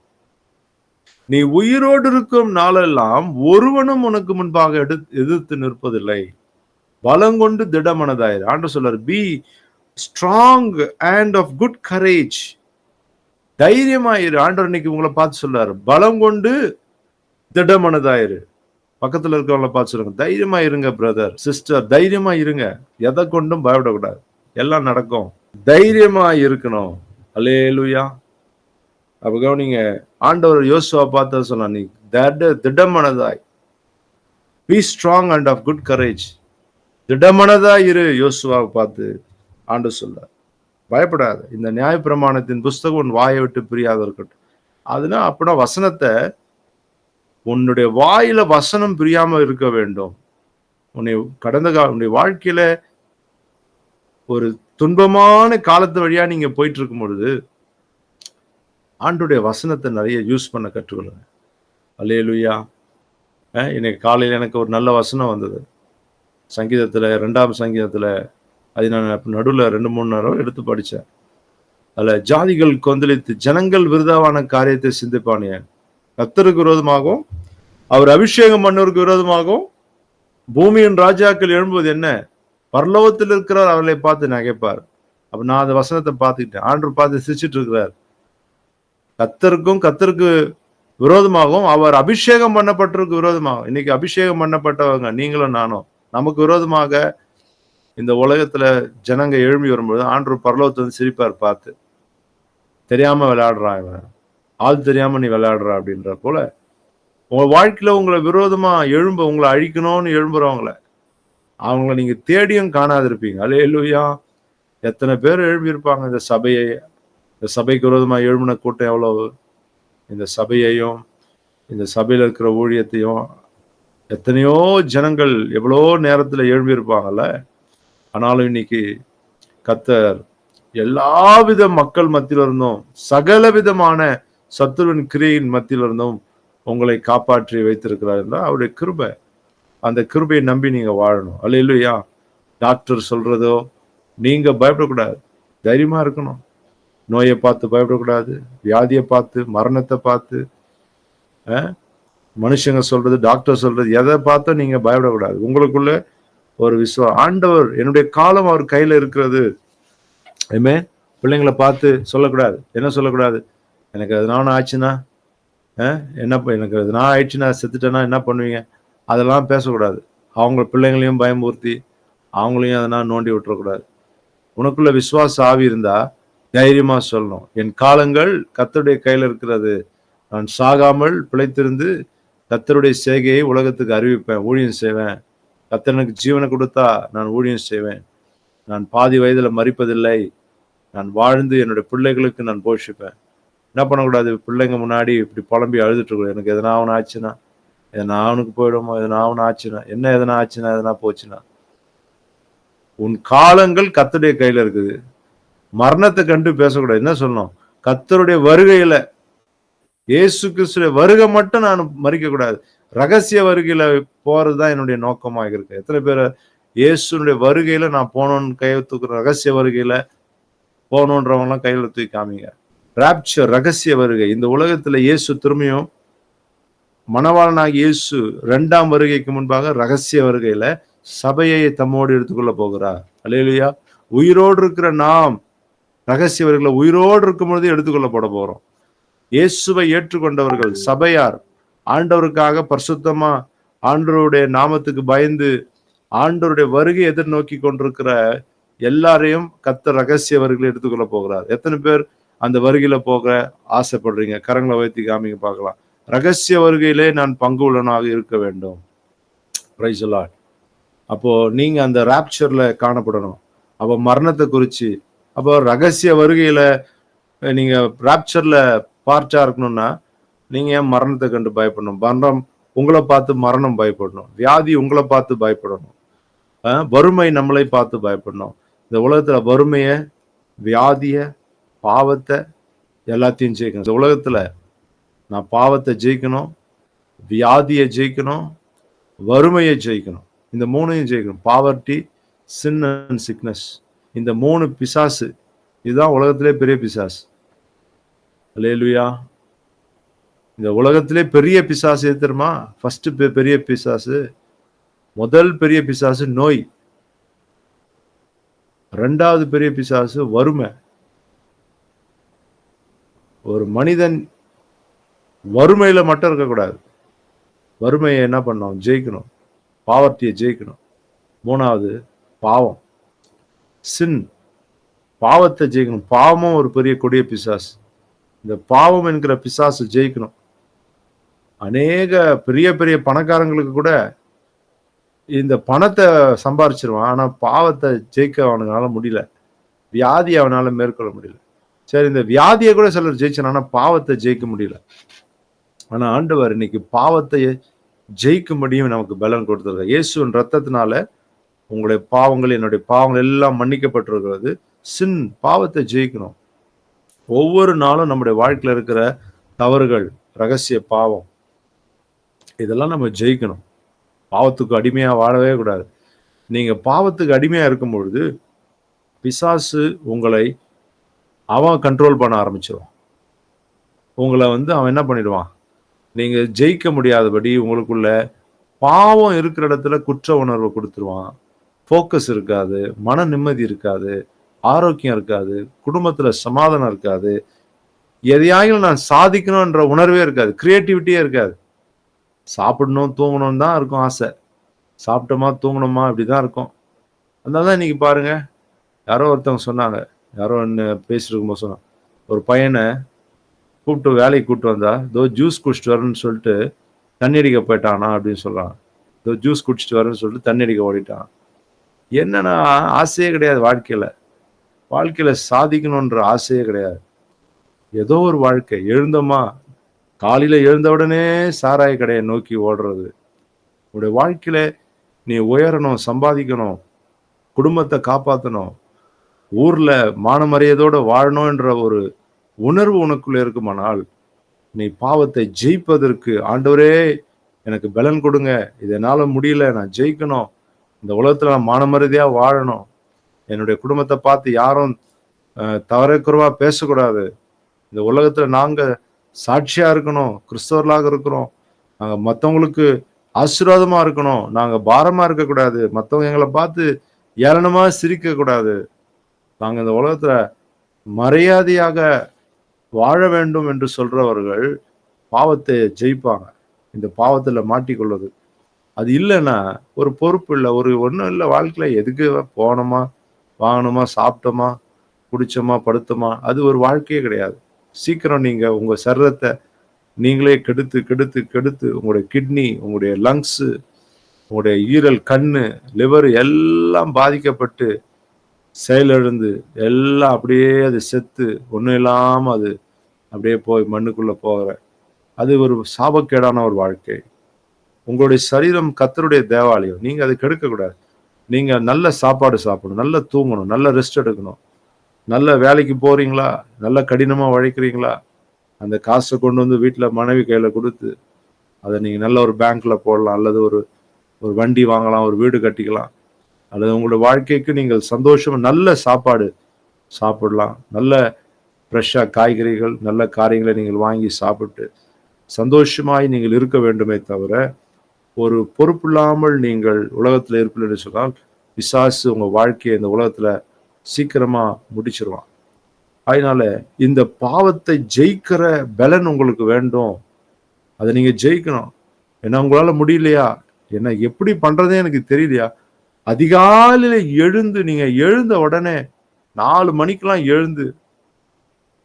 நீ உயிரோடு இருக்கும் நாளெல்லாம் ஒருவனும் உனக்கு முன்பாக எதிர்த்து நிற்பதில்லை. பலங்கொண்டு திடமனதாயிரு. ஆண்டவர் சொல்றாரு, be strong and of good courage. தைரியமாயிரு. ஆண்டவர் இன்னைக்கு உங்களை பார்த்து சொல்றாரு, பலம் கொண்டு திடமனதாயிரு. பக்கத்துல இருக்கவங்கள பார்த்து சொல்லுங்க, தைரியமா இருங்க பிரதர் சிஸ்டர், தைரியமா இருங்க. எதை கொண்டும் பயப்படக்கூடாது, எல்லாம் நடக்கும். தைரியமா இருக்கணும். அல்லேலூயா. அப்ப கவனிங்க, ஆண்டவர் யோசுவா பார்த்து சொன்னா, நீ திடமனதாய், be strong and of good courage. திடமனதாய் இரு. யோசுவாவை பார்த்து ஆண்டவர் சொல்றார், பயப்படாத. இந்த நியாயப்பிரமாணத்தின் புஸ்தகம் உன் வாயை விட்டு பிரியாத இருக்கட்டும். அதுனா அப்படின்னா வசனத்தை, உன்னுடைய வாயில வசனம் பிரியாம இருக்க வேண்டும். உன்னுடைய வாழ்க்கையில ஒரு துன்பமான காலத்து வழியா நீங்க போயிட்டு இருக்கும் பொழுது ஆண்டுடைய வசனத்தை நிறைய யூஸ் பண்ண கற்றுக்கொள்ளுங்க. அல்லேலூயா. இன்னைக்கு காலையில் எனக்கு ஒரு நல்ல வசனம் வந்தது. சங்கீதத்துல 2ஆம் சங்கீதத்துல அது நான் நடுவில் 2-3 நேரம் எடுத்து படித்தேன். அதில் ஜாதிகள் கொந்தளித்து ஜனங்கள் விருதாவான காரியத்தை சிந்திப்பானே, கர்த்தருக்கு விரோதமாகவும் அவர் அபிஷேகம் பண்ணவருக்கு விரோதமாகவும் பூமியின் ராஜாக்கள் எழும்புவது என்ன? பரலோகத்தில் இருக்கிறவர் அவர்களை பார்த்து நகைப்பார். அப்ப நான் அந்த வசனத்தை பார்த்துக்கிட்டேன். ஆண்டவர் பார்த்து சிரிச்சிட்டு இருக்கிறார். கர்த்தருக்கு விரோதமாகவும் அவர் அபிஷேகம் பண்ணப்பட்டிருக்கு விரோதமாகும். இன்னைக்கு அபிஷேகம் பண்ணப்பட்டவங்க நீங்களும் நானும். நமக்கு விரோதமாக இந்த உலகத்துல ஜனங்க எழும்பி வரும்போது ஆண்டவர் பரலோகத்தை வந்து சிரிப்பார் பார்த்து. தெரியாம விளையாடுறான் இவன், ஆள் தெரியாம நீ விளையாடுற அப்படின்ற போல உங்க வாழ்க்கையில உங்களை விரோதமா உங்களை அழிக்கணும்னு எழும்புறவங்கள அவங்கள நீங்க தேடியும் காணாதிருப்பீங்க. அல்லேலூயா. எத்தனை பேர் எழும்பி இருப்பாங்க இந்த சபைக்கு விரோதமா எழும்பின கூட்டம் எவ்வளவு. இந்த சபையையும் இந்த சபையில இருக்கிற ஊழியத்தையும் எத்தனையோ ஜனங்கள் எவ்வளோ நேரத்துல எழும்பி இருப்பாங்கல்ல. ஆனாலும் இன்னைக்கு கர்த்தர் எல்லாவித மக்கள் மத்தியில இருந்தும் சகல விதமான சத்துருவின் கிரியின் மத்தியில இருந்தும் உங்களை காப்பாற்றி வைத்திருக்கிறார் என்றால் அவருடைய கிருபை. அந்த கிருபையை நம்பி நீங்க வாழணும். அல்லேலூயா. டாக்டர் சொல்றதோ நீங்க பயப்படக்கூடாது, தைரியமா இருக்கணும். நோயை பார்த்து பயப்படக்கூடாது, வியாதியை பார்த்து, மரணத்தை பார்த்து, மனுஷங்க சொல்றது, டாக்டர் சொல்றது, எதை பார்த்தும் நீங்க பயப்படக்கூடாது. உங்களுக்குள்ள ஒரு ஆண்டவர் என்னுடைய காலம் அவர் கையில இருக்கிறது. பிள்ளைங்களை பார்த்து சொல்லக்கூடாது. என்ன சொல்லக்கூடாது? எனக்கு எதனால ஆச்சுன்னா எனக்கு எதனா ஆயிடுச்சுன்னா செத்துட்டேன்னா என்ன பண்ணுவீங்க? அதெல்லாம் பேசக்கூடாது. அவங்க பிள்ளைங்களையும் பயமுறுத்தி அவங்களையும் எதனா நோண்டி விட்டுறக்கூடாது. உனக்குள்ள விசுவாச ஆவி இருந்தா தைரியமா சொல்லணும், என் காலங்கள் கர்த்தருடைய கையில இருக்கிறது. நான் சாகாமல் பிழைத்திருந்து கர்த்தருடைய செய்கையை உலகத்துக்கு அறிவிப்பேன், ஊழியம் செய்வேன். கர்த்தர் எனக்கு ஜீவனை கொடுத்தா நான் ஊழியம் செய்வேன். நான் பாதி வயதுல மரிப்பதில்லை. நான் வாழ்ந்து என்னுடைய பிள்ளைகளுக்கு நான் போஷிப்பேன். என்ன பண்ணக்கூடாது? பிள்ளைங்க முன்னாடி இப்படி புலம்பி அழுதுட்டு இருக்கணும். எனக்கு எதனா ஒன்று ஆச்சுன்னா, எதனா அவனுக்கு போயிடுமோ, எதனா ஒன்று ஆச்சுன்னா, என்ன எதனா ஆச்சுன்னா, எதனா போச்சுன்னா. உன் காலங்கள் கர்த்தருடைய கையில இருக்குது. மரணத்தை கண்டு பேசக்கூடாது. என்ன சொல்லணும்? கர்த்தருடைய வருகையில, இயேசு கிறிஸ்துடைய வருகை மட்டும் நான் மறிக்க கூடாது. ரகசிய வருகையில போறதுதான் என்னுடைய நோக்கமாக இருக்கு. எத்தனை பேர் இயேசுனுடைய வருகையில நான் போகணும்னு கையை தூக்குற, ரகசிய வருகையில போகணுன்றவங்க எல்லாம் கையில தூக்கி காமிங்க. ராப்சர், ரகசிய வருகை. இந்த உலகத்துல இயேசு திரும்பியும் மணவாளனாகிய இயேசு 2ஆம் வருகைக்கு முன்பாக ரகசிய வருகையில சபையை தம்மோடு எடுத்துக்கொள்ள போகிறார். அல்லேலூயா. உயிரோடு இருக்கிற நாம் ரகசிய வருகையில உயிரோடு இருக்கும் பொழுது எடுத்துக்கொள்ளப்பட போறோம். இயேசுவை ஏற்றுக்கொண்டவர்கள் சபையார், ஆண்டவருக்காக பரிசுத்தமா ஆண்டவருடைய நாமத்துக்கு பயந்து ஆண்டவருடைய வருகை எதிர்நோக்கி கொண்டிருக்கிற எல்லாரையும் கர்த்தர் ரகசிய வருகையில எடுத்துக்கொள்ள போகிறார். எத்தனை பேர் அந்த வருகையில போக ஆசைப்படுறீங்க? கரங்களை வைத்து காமிங்க பார்க்கலாம். ரகசிய வருகையிலே நான் பங்கு உள்ளவனாக இருக்க வேண்டும். Praise the Lord. அப்போ நீங்க அந்த ராப்சர்ல காணப்படணும். அப்போ மரணத்தை குறிச்சு, அப்போ ரகசிய வருகையில நீங்க ராப்சர்ல பார்ட்டா இருக்கணும்னா நீங்க ஏன் மரணத்தை கண்டு பயப்படணும்? மரணம் உங்களை பார்த்து மரணம் பயப்படணும். வியாதி உங்களை பார்த்து பயப்படணும். வறுமை நம்மளை பார்த்து பயப்படணும். இந்த உலகத்துல வறுமைய, வியாதிய, பாவத்தை எல்லாத்தையும் ஜெயிக்கணும். இந்த உலகத்துல நான் பாவத்தை ஜெயிக்கணும், வியாதியை ஜெயிக்கணும், வறுமையை ஜெயிக்கணும். இந்த 3ஐயும் ஜெயிக்கணும். Poverty, sin and sickness. இந்த 3 பிசாசு. இதுதான் உலகத்திலே பெரிய பிசாசு. அல்லேலூயா. இந்த உலகத்திலே பெரிய பிசாசு எது தெரியுமா? ஃபர்ஸ்ட் பெரிய பிசாசு, முதல் பெரிய பிசாசு நோய். 2வது பெரிய பிசாசு வறுமை. ஒரு மனிதன் வறுமையில மட்டும் இருக்கக்கூடாது. வறுமையை என்ன பண்ணணும்? ஜெயிக்கணும். பாவர்ட்டியை ஜெயிக்கணும். 3வது பாவம், சின், பாவத்தை ஜெயிக்கணும். பாவமும் ஒரு பெரிய கொடிய பிசாசு. இந்த பாவம் என்கிற பிசாசு ஜெயிக்கணும். அநேக பெரிய பெரிய பணக்காரங்களுக்கு கூட இந்த பணத்தை சம்பாரிச்சிருவான், ஆனா பாவத்தை ஜெயிக்க அவனால முடியல. வியாதி அவனால மேற்கொள்ள முடியல. சரி, இந்த வியாதியை கூட சிலர் ஜெயிச்சான், ஆனா பாவத்தை ஜெயிக்க முடியல. ஆனா ஆண்டவர் இன்னைக்கு பாவத்தை ஜெயிக்கும்படியும் நமக்கு பலன் கொடுத்திருக்கார். இயேசுவின் ரத்தத்தினால உங்களுடைய பாவங்கள், என்னுடைய பாவங்கள் எல்லாம் மன்னிக்கப்பட்டிருக்கிறது. சின், பாவத்தை ஜெயிக்கணும். ஒவ்வொரு நாளும் நம்முடைய வாழ்க்கையில இருக்கிற தவறுகள், ரகசிய பாவம், இதெல்லாம் நம்ம ஜெயிக்கணும். பாவத்துக்கு அடிமையா வாழவே கூடாது. நீங்க பாவத்துக்கு அடிமையா இருக்கும் பொழுது பிசாசு உங்களை அவன் கண்ட்ரோல் பண்ண ஆரம்பிச்சிருவான். உங்களை அவன் என்ன பண்ணிடுவான்? நீங்க ஜெயிக்க முடியாதபடி உங்களுக்குள்ள பாவம் இருக்கிற இடத்துல குற்ற உணர்வை கொடுத்துருவான். ஃபோக்கஸ் இருக்காது, மன நிம்மதி இருக்காது, ஆரோக்கியம் இருக்காது, குடும்பத்துல சமாதானம் இருக்காது, எதையாயும் நான் சாதிக்கணும்ன்ற உணர்வே இருக்காது, கிரியேட்டிவிட்டியே இருக்காது. சாப்பிடணும் தூங்கணும் தான் இருக்கும் ஆசை. சாப்பிட்டோமா தூங்கணுமா இப்படிதான் இருக்கும். அதனாலதான் இன்னைக்கு பாருங்க, யாரோ ஒருத்தவங்க சொன்னாங்க, யாரோ ஒன்று பேசிட்டு இருக்கும்போது சொன்னாங்க, ஒரு பையனை கூப்பிட்டு வேலைக்கு கூப்பிட்டு வந்தா, இதோ ஜூஸ் குடிச்சிட்டு வரேன்னு சொல்லிட்டு தண்ணி அடிக்க போயிட்டானா அப்படின்னு சொல்றான். இதோ ஜூஸ் குடிச்சிட்டு வரேன்னு சொல்லிட்டு தண்ணி அடிக்க ஓடிட்டான். என்னன்னா, ஆசையே கிடையாது வாழ்க்கையில. வாழ்க்கையில சாதிக்கணும்ன்ற ஆசையே கிடையாது. ஏதோ ஒரு வாழ்க்கை, எழுந்தோமா, காலையில எழுந்த உடனே சாராய கடையை நோக்கி ஓடுறது. உன்னுடைய வாழ்க்கையில நீ உயரணும், சம்பாதிக்கணும், குடும்பத்தை காப்பாற்றணும், ஊர்ல மானமரியாதையோட வாழணும்ன்ற ஒரு உணர்வு உனக்குள்ள இருக்குமானால், நீ பாவத்தை ஜெயிப்பதற்கு, ஆண்டவரே எனக்கு பலன் கொடுங்க, இது என்னால முடியல, நான் ஜெயிக்கணும், இந்த உலகத்துல நான் மானமரியாதையா வாழணும், என்னுடைய குடும்பத்தை பார்த்து யாரும் தவறக்குறைவா பேசக்கூடாது, இந்த உலகத்துல நாங்க சாட்சியா இருக்கணும், கிறிஸ்தவர்களாக இருக்கிறோம், நாங்க மற்றவங்களுக்கு ஆசீர்வாதமா இருக்கணும், நாங்க பாரமா இருக்கக்கூடாது, மற்றவங்க எங்களை பார்த்து ஏளனமா சிரிக்க கூடாது, நாங்க இந்த உலகத்துல மரியாதையாக வாழ வேண்டும் என்று சொல்றவர்கள் பாவத்தை ஜெயிப்பாங்க. இந்த பாவத்துல மாட்டிக்கொள்வது அது இல்லைன்னா ஒரு பொறுப்பு இல்லை, ஒரு ஒன்றும் இல்லை வாழ்க்கையில. எதுக்கு போனோமா, வாங்கணுமா, சாப்பிட்டோமா, குடிச்சோமா, படுத்தோமா, அது ஒரு வாழ்க்கையே கிடையாது. சீக்கிரம் நீங்க உங்க சரீரத்தை நீங்களே கெடுத்து கெடுத்து கெடுத்து உங்களுடைய கிட்னி, உங்களுடைய லங்ஸு, உங்களுடைய ஈரல், கண்ணு, லிவர் எல்லாம் பாதிக்கப்பட்டு செயலிழந்து எல்லாம் அப்படியே அது செத்து ஒன்றும் இல்லாம அது அப்படியே போய் மண்ணுக்குள்ள போகிற அது ஒரு சாபக்கேடான ஒரு வாழ்க்கை. உங்களுடைய சரீரம் கர்த்தருடைய தேவாலயம், நீங்க அதை கெடுக்க கூடாது. நீங்க நல்ல சாப்பாடு சாப்பிடணும், நல்ல தூங்கணும், நல்ல ரெஸ்ட் எடுக்கணும், நல்ல வேலைக்கு போறீங்களா, நல்ல கடினமா உழைக்கிறீங்களா, அந்த காசை கொண்டு வந்து வீட்டுல மனைவி கையில கொடுத்து அதை நீங்க நல்ல ஒரு பேங்க்ல போடலாம், அல்லது ஒரு ஒரு வண்டி வாங்கலாம், ஒரு வீடு கட்டிக்கலாம், அல்லது உங்களுடைய வாழ்க்கைக்கு நீங்கள் சந்தோஷமா நல்ல சாப்பாடு சாப்பிடலாம், நல்ல ஃப்ரெஷ்ஷா காய்கறிகள், நல்ல காரியங்களை நீங்கள் வாங்கி சாப்பிட்டு சந்தோஷமாய் நீங்கள் இருக்க வேண்டுமே தவிர, ஒரு பொறுப்பில்லாமல் நீங்கள் உலகத்துல இருப்பீர்கள் என்று சொன்னால், பிசாசு உங்க வாழ்க்கையை இந்த உலகத்துல சீக்கிரமா முடிச்சிருவான். அதனால இந்த பாவத்தை ஜெயிக்கிற பலன் உங்களுக்கு வேண்டும், அதை நீங்க ஜெயிக்கணும். ஏன்னா உங்களால முடியலையா, என்ன எப்படி பண்றதே எனக்கு தெரியலையா, அதிகாலையில எழுந்து, நீங்க எழுந்த உடனே 4 மணிக்கெல்லாம் எழுந்து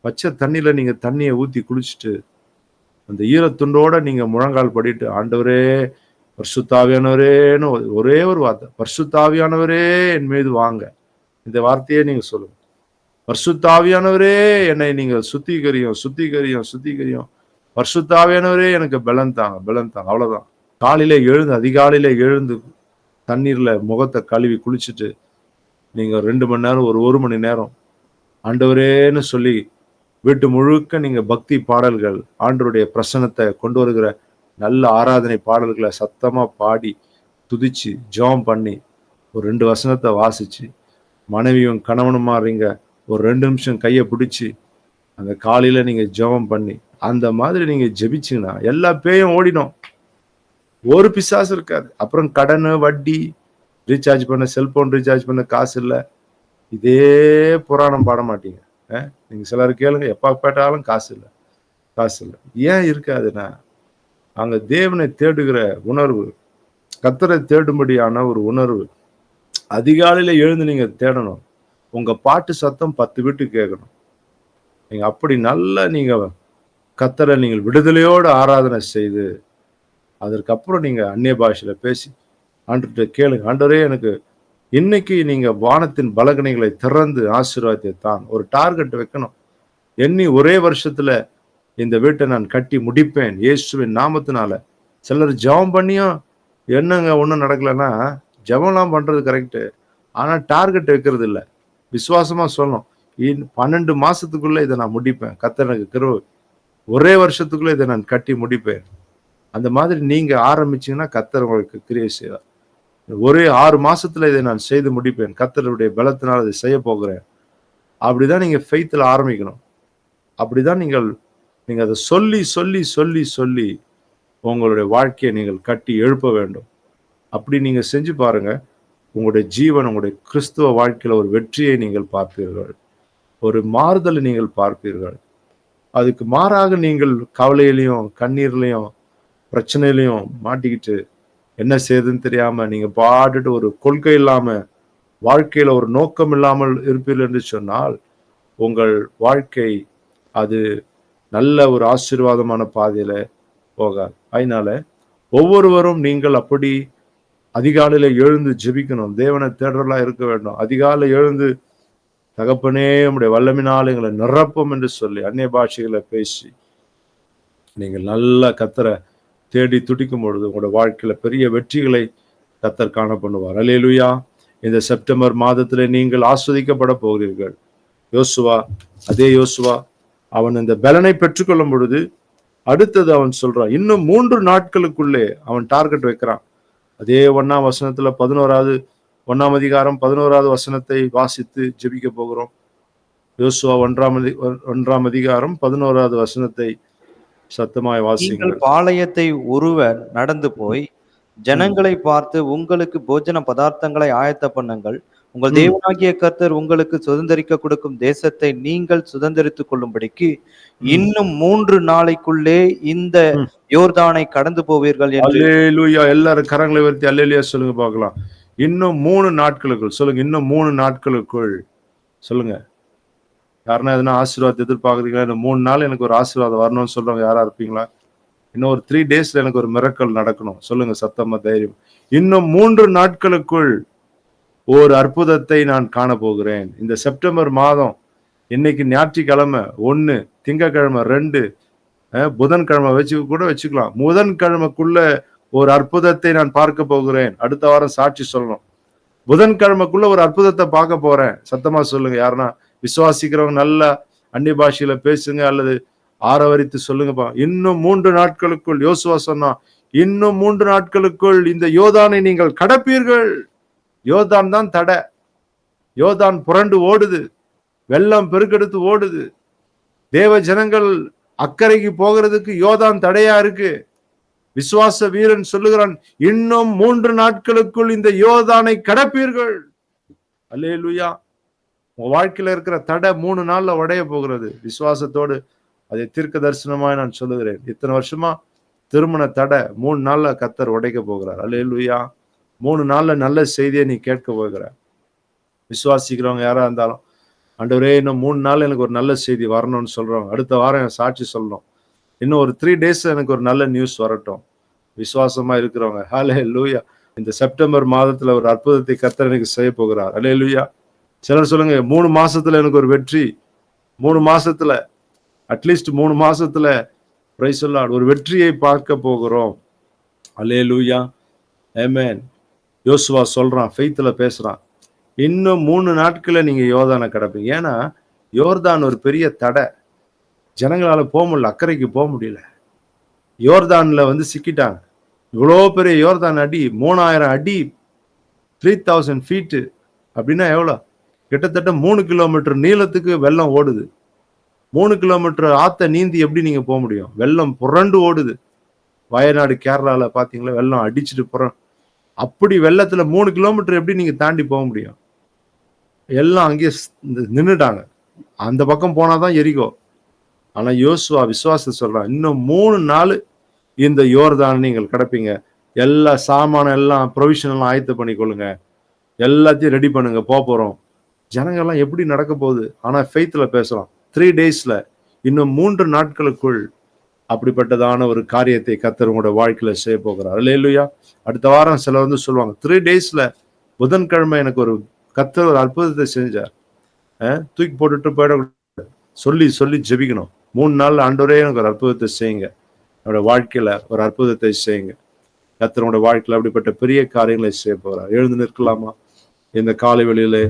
பச்சை தண்ணியில நீங்க தண்ணியை ஊத்தி குளிச்சுட்டு அந்த ஈரத்துண்டோட நீங்க முழங்கால் படிட்டு, ஆண்டவரே பரிசுத்தாவியானவரேன்னு ஒரே ஒரு வார்த்தை, பரிசுத்தாவியானவரே என் மீது வாங்க, இந்த வார்த்தையே நீங்க சொல்லுங்க. பரிசுத்தாவியானவரே என்னை நீங்கள் சுத்திகரியும் சுத்திகரியும் சுத்திகரியும், பரிசுத்தாவியானவரே எனக்கு பலன் தாங்க பலன் தாங்க. அவ்வளவுதான். காலையில எழுந்து, அதிகாலையில எழுந்து தண்ணீர்ல முகத்தை கழுவி குளிச்சுட்டு நீங்க 2 மணி நேரம், ஒரு மணி நேரம் ஆண்டவரேன்னு சொல்லி வீட்டு முழுக்க நீங்க பக்தி பாடல்கள், ஆண்டவருடைய பிரசன்னத்தை கொண்டு வருகிற நல்ல ஆராதனை பாடல்களை சத்தமா பாடி துதிச்சு ஜெபம் பண்ணி ஒரு 2 வசனத்தை வாசிச்சு, மனைவியும் கணவனுமா இருங்க, ஒரு 2 நிமிஷம் கையை பிடிச்சி அந்த காலையில நீங்க ஜெபம் பண்ணி அந்த மாதிரி நீங்க ஜெபிச்சீங்கன்னா எல்லா பேயும் ஓடிடும், ஒரு பிசாசு இருக்காது. அப்புறம் கடன், வட்டி, ரீசார்ஜ் பண்ண, செல்போன் ரீசார்ஜ் பண்ண காசு இல்லை, இதே புராணம் பாட மாட்டீங்க. நீங்க சிலர் கேளுங்க, எப்ப கேட்டாலும் காசு இல்லை காசு இல்லை. ஏன் இருக்காதுன்னா அங்க தேவனை தேடுகிற உணர்வு, கர்த்தரை தேடும்படியான ஒரு உணர்வு. அதிகாலையில எழுந்து நீங்க தேடணும், உங்க பாட்டு சத்தம் 10 வீட்டுக்கு கேட்கணும். நீங்க அப்படி நல்லா நீங்க கர்த்தரை நீங்கள் விடுதலையோடு ஆராதனை செய்து அதற்கப்புறம் நீங்க அந்நிய பாஷையில பேசி ஆண்டவர்கிட்ட கேளுங்க, ஆண்டவரே எனக்கு இன்னைக்கு நீங்க வானத்தின் பலகணிகளை திறந்து ஆசீர்வாதத்தை தான். ஒரு டார்கெட் வைக்கணும். எண்ணி ஒரே வருஷத்துல இந்த வீட்டை நான் கட்டி முடிப்பேன் இயேசுவின் நாமத்தினால. சிலர் ஜெபம் பண்ணியும் என்னங்க ஒன்றும் நடக்கலைன்னா, ஜெபம்லாம் பண்றது கரெக்டு, ஆனா டார்கெட் வைக்கிறது இல்லை. விசுவாசமா சொல்லணும், 12 மாசத்துக்குள்ள இதை நான் முடிப்பேன், கர்த்தர் எனக்கு கிருபை, ஒரே வருஷத்துக்குள்ள இதை நான் கட்டி முடிப்பேன். அந்த மாதிரி நீங்க ஆரம்பிச்சீங்கன்னா கர்த்தர் உங்களுக்கு கிரியை செய்வார். ஒரே 6 மாசத்துல இதை நான் செய்து முடிப்பேன், கர்த்தருடைய பலத்தினால் அதை செய்ய போகிறேன். அப்படிதான் நீங்க ஃபெய்த்ல ஆரம்பிக்கணும். அப்படிதான் நீங்க அதை சொல்லி சொல்லி சொல்லி சொல்லி உங்களுடைய வாழ்க்கையை நீங்கள் கட்டி எழுப்ப வேண்டும். அப்படி நீங்க செஞ்சு பாருங்க. உங்களுடைய ஜீவன், உங்களுடைய கிறிஸ்துவ வாழ்க்கையில ஒரு வெற்றியை நீங்கள் பார்ப்பீர்கள். ஒரு மாறுதலை நீங்கள் பார்ப்பீர்கள். அதுக்கு மாறாக நீங்கள் கவலையிலையும், கண்ணீர்லையும், பிரச்சனையிலையும் மாட்டிக்கிட்டு என்ன செய்யுதுன்னு தெரியாம நீங்க பாட்டுட்டு ஒரு கொள்கை இல்லாம, வாழ்க்கையில ஒரு நோக்கம் இல்லாமல் இருப்பீர்கள் என்று சொன்னால், உங்கள் வாழ்க்கை அது நல்ல ஒரு ஆசீர்வாதமான பாதையில போகாது. அதனால ஒவ்வொருவரும் நீங்கள் அப்படி அதிகாலையில எழுந்து ஜெபிக்கணும். தேவனை தேடுறவர்களா இருக்க வேண்டும். அதிகாலை எழுந்து தகப்பனே உம்முடைய வல்லமையினால் எங்களை நிரப்பும் என்று சொல்லி அந்நிய பாஷைகளை பேசி நீங்கள் நல்ல கர்த்தரை தேடி துடிக்கும் பொழுது உங்களுடைய வாழ்க்கையில பெரிய வெற்றிகளை கர்த்தர் காண பண்ணுவார். அல்லேலூயா. இந்த செப்டம்பர் மாதத்திலே நீங்கள் ஆஸ்வதிக்கப்பட போகிறீர்கள். யோசுவா, அதே யோசுவா அவன் இந்த பலனை பெற்றுக்கொள்ளும் பொழுது அடுத்தது அவன் சொல்றான், இன்னும் 3 நாட்களுக்குள்ளே அவன் டார்கெட் வைக்கிறான். அதே 1ஆம் வசனத்துல 1ஆம் அதிகாரம் 11வது வசனத்தை வாசித்து ஜெபிக்க போகிறோம். யோசுவா 1ஆம் அதிகாரம் 11வது வசனத்தை சத்தமாய் வாசிங்கள். நீங்கள் பாளையத்தை உருவ நடந்து போய் ஜனங்களை பார்த்து உங்களுக்கு போஜன பதார்த்தங்களை ஆயத்த பண்ணுங்கள். உங்கள் தேவனாகிய கர்த்தர் உங்களுக்கு சுதந்தரிக்க கொடுக்கும் தேசத்தை நீங்கள் சுதந்தரித்துக் கொள்ளும்படிக்கு இன்னும் 3 நாளைக்குள்ளே இந்த யோர்தானை கடந்து போவீர்கள் என்று. அல்லேலூயா. எல்லாரும் கரங்களை உயர்த்தி அல்லேலூயா சொல்லுங்க பார்க்கலாம். இன்னும் 3 நாட்களுக்குள் சொல்லுங்க. இன்னும் 3 நாட்களுக்குள் சொல்லுங்க. யாருன்னா எதனா ஆசீர்வாதத்தை எதிர்பார்க்குறீங்களா? இந்த 3 நாள் எனக்கு ஒரு ஆசீர்வாதம் வரணும்னு சொல்றவங்க யாரா இருப்பீங்களா? இன்னும் ஒரு 3 டேஸ்ல எனக்கு ஒரு மிரக்கல் நடக்கணும். சொல்லுங்க சத்தமா தைரியம். இன்னும் 3 நாட்களுக்குள் ஒரு அற்புதத்தை நான் காண போகிறேன். இந்த செப்டம்பர் மாதம் இன்னைக்கு ஞாயிற்றுக்கிழமை 1, திங்கட்கிழமை 2, புதன்கிழமை வச்சுக்கலாம். புதன்கிழமைக்குள்ள ஒரு அற்புதத்தை நான் பார்க்க போகிறேன். அடுத்த வாரம் சாட்சி சொல்லணும். புதன்கிழமைக்குள்ள ஒரு அற்புதத்தை பார்க்க போறேன். சத்தமா சொல்லுங்க. யாருன்னா விசுவாசிக்கிறவங்க நல்ல அந்நிய பாஷையில பேசுங்க அல்லது ஆரவரித்து சொல்லுங்கப்பா. இன்னும் 3 நாட்களுக்குள் யோசுவா சொன்னா, இன்னும் 3 நாட்களுக்குள் இந்த யோர்தானை நீங்கள் கடப்பீர்கள். யோர்தான் தான் தடை. யோர்தான் புரண்டு ஓடுது. வெள்ளம் பெருக்கெடுத்து ஓடுது. தேவ ஜனங்கள் அக்கறைக்கு போகிறதுக்கு யோர்தான் தடையா இருக்கு. விசுவாச வீரன் சொல்லுகிறான், இன்னும் 3 நாட்களுக்குள் இந்த யோர்தானை கடப்பீர்கள். அல்லேலூயா. உங்க வாழ்க்கையில இருக்கிற தடை 3 நாள்ல உடைய போகிறது. விசுவாசத்தோடு அதை தீர்க்க தரிசனமாய் நான் சொல்லுகிறேன். இத்தனை வருஷமா திருமண தடை 3 நாள்ல கர்த்தர் உடைக்க போகிறார். அல்லேலூயா. 3 நாள்ல நல்ல செய்தியை நீ கேட்க போகிற. விசுவாசிக்கிறவங்க யாரா இருந்தாலும், ஆண்டவரே இன்னும் 3 நாள் எனக்கு ஒரு நல்ல செய்தி வரணும்னு சொல்றவங்க, அடுத்த வாரம் என் சாட்சி சொல்லணும். இன்னும் ஒரு 3 டேஸ் எனக்கு ஒரு நல்ல நியூஸ் வரட்டும். விசுவாசமா இருக்கிறவங்க ஹல்லேலூயா. இந்த செப்டம்பர் மாதத்துல ஒரு அற்புதத்தை கர்த்தர் எனக்கு செய்ய போகிறார். ஹல்லேலூயா. சிலர் சொல்லுங்க, 3 மாசத்துல எனக்கு ஒரு வெற்றி. 3 மாசத்துல அட்லீஸ்ட் 3 மாசத்துல பிரைஸ் தி லார்ட் ஒரு வெற்றியை பார்க்க போகிறோம். அல்லேலூயா. ஆமென். யோசுவா சொல்றான், ஃபெய்த்ல பேசுறான், இன்னும் 3 நாட்கள்ல நீங்க யோர்தானை கடப்பீங்க. ஏன்னா யோர்தான் ஒரு பெரிய தடை. ஜனங்களால போக முடியல, அக்கறைக்கு போக முடியல. யோர்தான்ல சிக்கிட்டாங்க. இவ்வளோ பெரிய யோர்தான் அடி 3000 அடி 3000 ஃபீட் அப்படின்னா எவ்வளோ? கிட்டத்தட்ட 3 கிலோமீட்டர் நீளத்துக்கு வெள்ளம் ஓடுது. 3 கிலோமீட்டர் ஆத்த நீந்தி எப்படி நீங்க போக முடியும்? வெள்ளம் புரண்டு ஓடுது. வயநாடு கேரளால பாத்தீங்களா, வெள்ளம் அடிச்சுட்டு அப்படி வெள்ளத்துல 3 கிலோமீட்டர் எப்படி நீங்க தாண்டி போக முடியும்? எல்லாம் அங்கேயே நின்றுட்டாங்க. அந்த பக்கம் போனாதான் எரிகோ. ஆனா யோசுவா விசுவாச சொல்றான், இன்னும் 3 நாள் இந்த யோர்தான் நீங்கள் கடப்பீங்க. எல்லா சாமானம் எல்லாம் ப்ரொவிஷன் எல்லாம் ஆயத்த பண்ணிக்கொள்ளுங்க. எல்லாத்தையும் ரெடி பண்ணுங்க, போறோம். ஜனங்கள்லாம் எப்படி நடக்க போகுது? ஆனா ஃபெய்த்ல பேசலாம். 3 டேஸ்ல இன்னும் 3 நாட்களுக்குள் அப்படிப்பட்டதான ஒரு காரியத்தை கர்த்தர் உங்களோட வாழ்க்கையில செய்ய போகிறார். அல்லேலூயா. அடுத்த வாரம் சிலர் சொல்லுவாங்க, 3 டேஸ்ல புதன்கிழமை எனக்கு ஒரு கர்த்தர் ஒரு அற்புதத்தை செஞ்சார். தூக்கி போட்டுட்டு போயிடக்கூடாது. சொல்லி சொல்லி ஜெபிக்கணும். 3 நாள்ல ஆண்டவரே எனக்கு ஒரு அற்புதத்தை செய்யுங்க. என்னோட வாழ்க்கையில ஒரு அற்புதத்தை செய்யுங்க. கர்த்தர் உங்களோட வாழ்க்கையில அப்படிப்பட்ட பெரிய காரியங்களை செய்ய போகிறார். எழுந்து நிற்கலாமா? இந்த காலை வேளையிலே